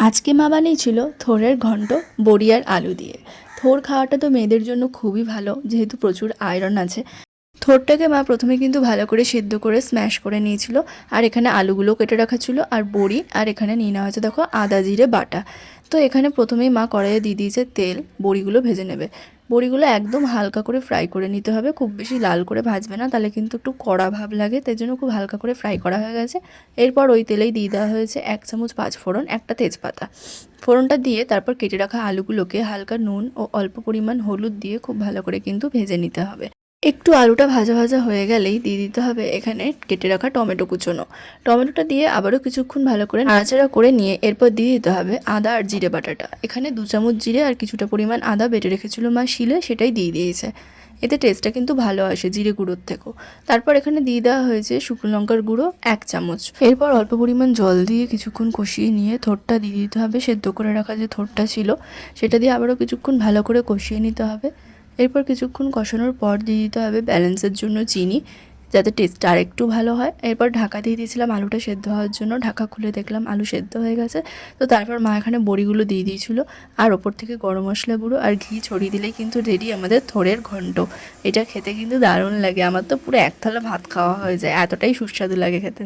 আজকে মা বানিয়েছিল থোড়ের ঘন্ট বড়ি আর আলু দিয়ে। থোড় খাওয়াটা তো মেয়েদের জন্য খুবই ভালো, যেহেতু প্রচুর আয়রন আছে। থোড়টাকে মা প্রথমে কিন্তু ভালো করে সেদ্ধ করে স্ম্যাশ করে নিয়েছিল। আর এখানে আলুগুলো কেটে রাখা ছিল আর বড়ি, আর এখানে নিয়ে নেওয়া হয়েছে দেখো আদা জিরে বাটা। তো এখানে প্রথমেই মা কড়াইয়ে দিয়ে দিয়েছে তেল, বড়িগুলো ভেজে নেবে। বড়িগুলো একদম হালকা করে ফ্রাই করে নিতে হবে, খুব বেশি লাল করে ভাজবে না, তাহলে কিন্তু একটু কড়া ভাব লাগে, তাই জন্য খুব হালকা করে ফ্রাই করা হয়ে গেছে। এরপর ওই তেলেই দিয়ে দেওয়া হয়েছে 1 চামচ পাঁচফোড়ন, একটা তেজপাতা। ফোড়নটা দিয়ে তারপর কেটে রাখা আলুগুলোকে হালকা নুন ও অল্প পরিমাণ হলুদ দিয়ে খুব ভালো করে কিন্তু ভেজে নিতে হবে। একটু আলুটা ভাজা ভাজা হয়ে গেলেই দিয়ে দিতে হবে এখানে কেটে রাখা টমেটো কুচোনো। টমেটোটা দিয়ে আবারও কিছুক্ষণ ভালো করে নাড়াচাড়া করে নিয়ে এরপর দিয়ে দিতে হবে আদা আর জিরে বাটাটা। এখানে 2 চামচ জিরে আর কিছুটা পরিমাণ আদা বেটে রেখেছিল মা শিলে, সেটাই দিয়ে দিয়েছে। এতে টেস্টটা কিন্তু ভালো আসে জিরে গুঁড়োর থেকেও। তারপর এখানে দিয়ে দেওয়া হয়েছে শুকনো লঙ্কার গুঁড়ো 1 চামচ। এরপর অল্প পরিমাণ জল দিয়ে কিছুক্ষণ কষিয়ে নিয়ে থোড়টা দিয়ে দিতে হবে, সেদ্ধ করে রাখা যে থোড়টা ছিল সেটা দিয়ে আবারও কিছুক্ষণ ভালো করে কষিয়ে নিতে হবে। এরপর কিছুক্ষণ কষানোর পর দিয়ে দিতে হবে ব্যালেন্সের জন্য চিনি, যাতে টেস্টটা আরেকটু ভালো হয়। এরপর ঢাকা দিয়ে দিয়েছিলাম আলুটা সেদ্ধ হওয়ার জন্য। ঢাকা খুলে দেখলাম আলু সেদ্ধ হয়ে গেছে। তো তারপর মা এখানে বড়িগুলো দিয়ে দিয়েছিল, আর ওপর থেকে গরম মশলা গুঁড়ো আর ঘি ছড়িয়ে দিলেই কিন্তু রেডি আমাদের থোড়ের ঘন্ট। এটা খেতে কিন্তু দারুণ লাগে, আমার তো পুরো এক থালা ভাত খাওয়া হয়ে যায়, এতটাই সুস্বাদু লাগে খেতে।